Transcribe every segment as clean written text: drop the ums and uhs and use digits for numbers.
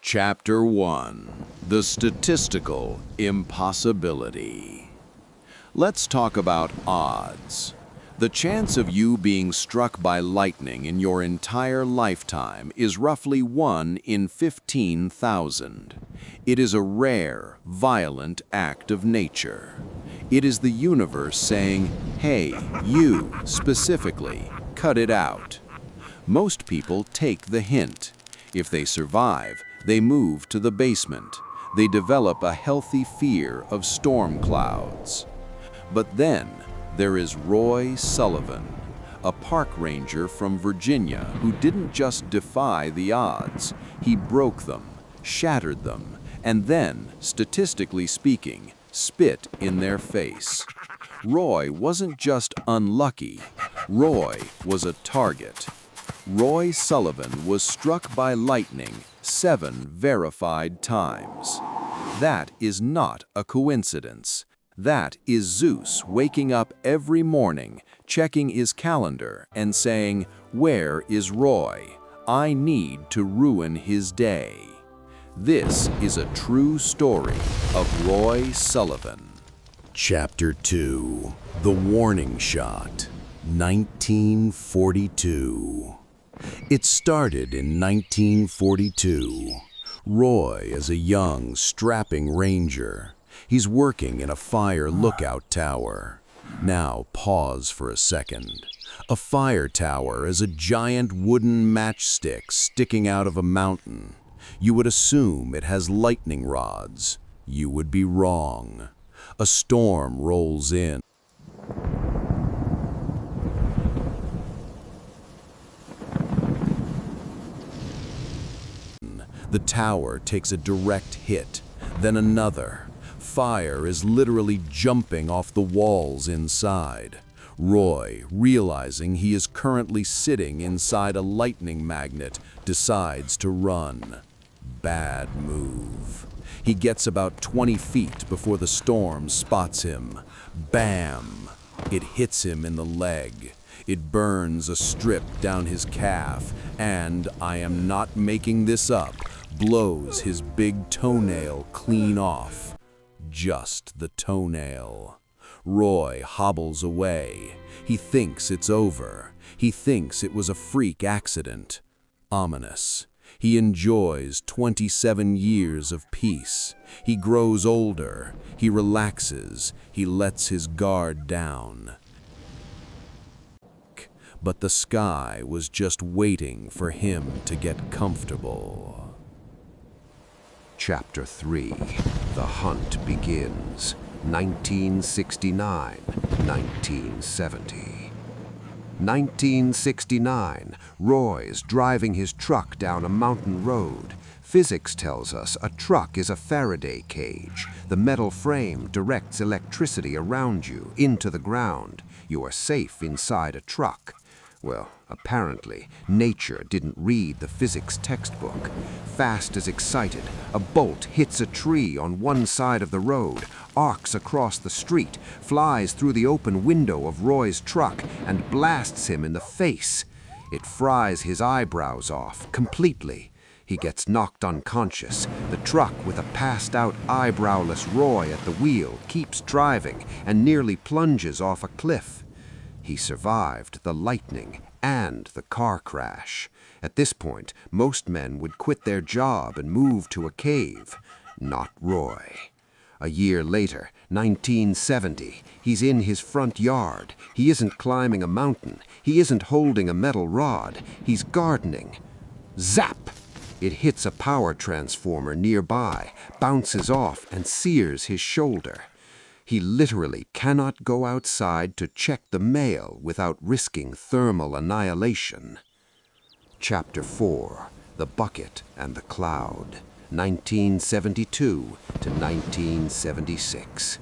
Chapter 1: The Statistical Impossibility. Let's talk about odds. The chance of you being struck by lightning in your entire lifetime is roughly 1 in 15,000. It is a rare, violent act of nature. It is the universe saying, "Hey, you, specifically, cut it out." Most people take the hint. If they survive, they move to the basement. They develop a healthy fear of storm clouds. But then there is Roy Sullivan, a park ranger from Virginia who didn't just defy the odds. He broke them, shattered them, and then, statistically speaking, spit in their face. Roy wasn't just unlucky. Roy was a target. Roy Sullivan was struck by lightning 7 verified times. That is not a coincidence. That is Zeus waking up every morning, checking his calendar and saying, "Where is Roy? I need to ruin his day." This is a true story of Roy Sullivan. Chapter 2: The Warning Shot, 1942. It started in 1942. Roy is a young, strapping ranger. He's working in a fire lookout tower. Now pause for a second. A fire tower is a giant wooden matchstick sticking out of a mountain. You would assume it has lightning rods. You would be wrong. A storm rolls in. The tower takes a direct hit, then another. Fire is literally jumping off the walls inside. Roy, realizing he is currently sitting inside a lightning magnet, decides to run. Bad move. He gets about 20 feet before the storm spots him. Bam! It hits him in the leg. It burns a strip down his calf and, I am not making this up, blows his big toenail clean off. Just the toenail. Roy hobbles away. He thinks it's over. He thinks it was a freak accident. Ominous. He enjoys 27 years of peace. He grows older. He relaxes. He lets his guard down. But the sky was just waiting for him to get comfortable. Chapter 3: The Hunt Begins, 1969, 1970. 1969, Roy's driving his truck down a mountain road. Physics tells us a truck is a Faraday cage. The metal frame directs electricity around you, into the ground. You are safe inside a truck. Well, apparently, nature didn't read the physics textbook. Fast as excited, a bolt hits a tree on one side of the road, arcs across the street, flies through the open window of Roy's truck, and blasts him in the face. It fries his eyebrows off completely. He gets knocked unconscious. The truck, with a passed-out, eyebrowless Roy at the wheel, keeps driving and nearly plunges off a cliff. He survived the lightning and the car crash. At this point, most men would quit their job and move to a cave. Not Roy. A year later, 1970, he's in his front yard. He isn't climbing a mountain. He isn't holding a metal rod. He's gardening. Zap! It hits a power transformer nearby, bounces off, and sears his shoulder. He literally cannot go outside to check the mail without risking thermal annihilation. Chapter 4: The Bucket and the Cloud, 1972 to 1976.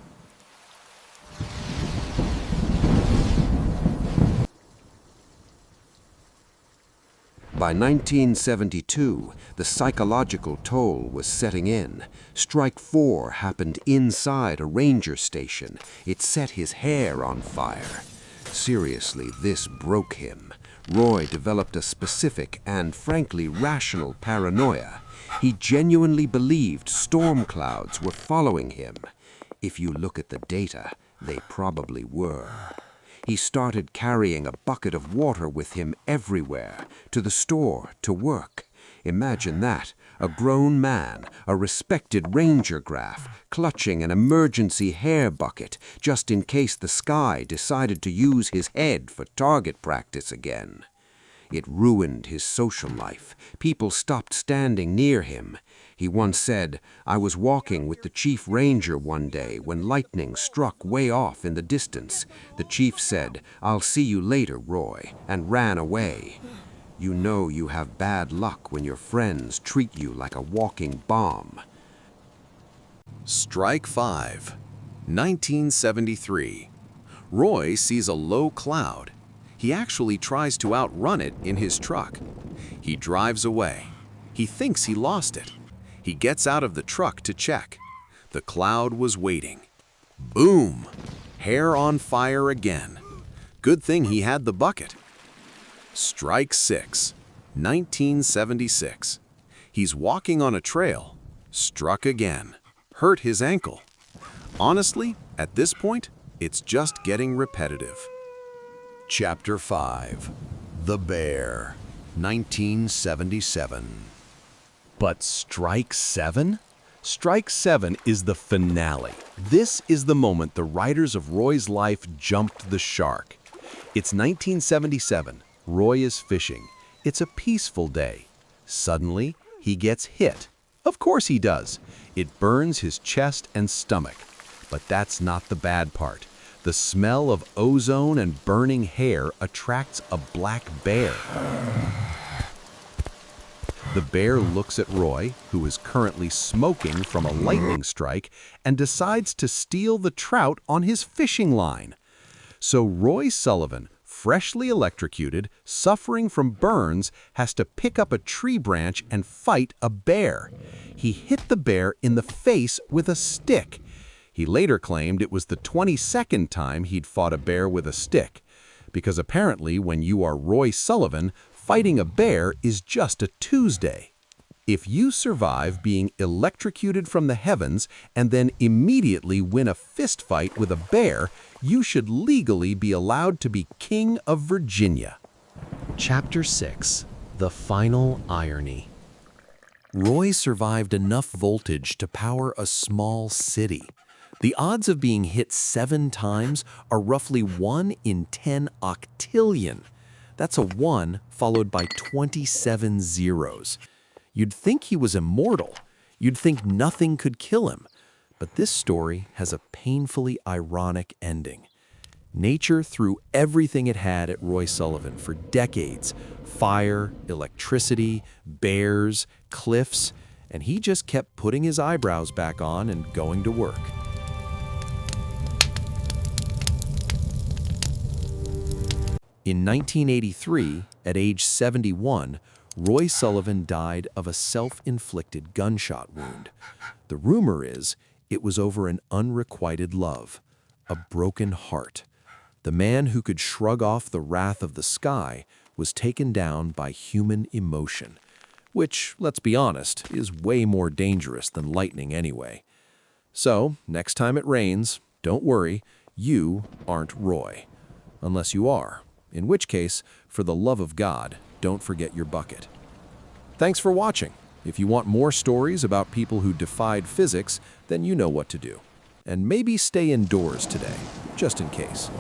By 1972, the psychological toll was setting in. Strike 4 happened inside a ranger station. It set his hair on fire. Seriously, this broke him. Roy developed a specific and frankly rational paranoia. He genuinely believed storm clouds were following him. If you look at the data, they probably were. He started carrying a bucket of water with him everywhere, to the store, to work. Imagine that, a grown man, a respected ranger graph, clutching an emergency hair bucket just in case the sky decided to use his head for target practice again. It ruined his social life. People stopped standing near him. He once said, "I was walking with the chief ranger one day when lightning struck way off in the distance. The chief said, 'I'll see you later, Roy,' and ran away." You know you have bad luck when your friends treat you like a walking bomb. Strike 5. 1973. Roy sees a low cloud. He actually tries to outrun it in his truck. He drives away. He thinks he lost it. He gets out of the truck to check. The cloud was waiting. Boom! Hair on fire again. Good thing he had the bucket. Strike 6. 1976. He's walking on a trail. Struck again. Hurt his ankle. Honestly, at this point, it's just getting repetitive. Chapter 5. The Bear. 1977. But Strike 7? Strike 7 is the finale. This is the moment the writers of Roy's life jumped the shark. It's 1977. Roy is fishing. It's a peaceful day. Suddenly, he gets hit. Of course he does. It burns his chest and stomach. But that's not the bad part. The smell of ozone and burning hair attracts a black bear. The bear looks at Roy, who is currently smoking from a lightning strike, and decides to steal the trout on his fishing line. So Roy Sullivan, freshly electrocuted, suffering from burns, has to pick up a tree branch and fight a bear. He hit the bear in the face with a stick. He later claimed it was the 22nd time he'd fought a bear with a stick, because apparently when you are Roy Sullivan, fighting a bear is just a Tuesday. If you survive being electrocuted from the heavens and then immediately win a fist fight with a bear, you should legally be allowed to be King of Virginia. Chapter 6. The Final Irony. Roy survived enough voltage to power a small city. The odds of being hit 7 times are roughly 1 in 10 octillion. That's a 1 followed by 27 zeros. You'd think he was immortal. You'd think nothing could kill him. But this story has a painfully ironic ending. Nature threw everything it had at Roy Sullivan for decades. Fire, electricity, bears, cliffs, and he just kept putting his eyebrows back on and going to work. In 1983, at age 71, Roy Sullivan died of a self-inflicted gunshot wound. The rumor is it was over an unrequited love, a broken heart. The man who could shrug off the wrath of the sky was taken down by human emotion, which, let's be honest, is way more dangerous than lightning anyway. So, next time it rains, don't worry, you aren't Roy. Unless you are, in which case, for the love of God, don't forget your bucket. Thanks for watching. If you want more stories about people who defied physics, then you know what to do. And maybe stay indoors today, just in case.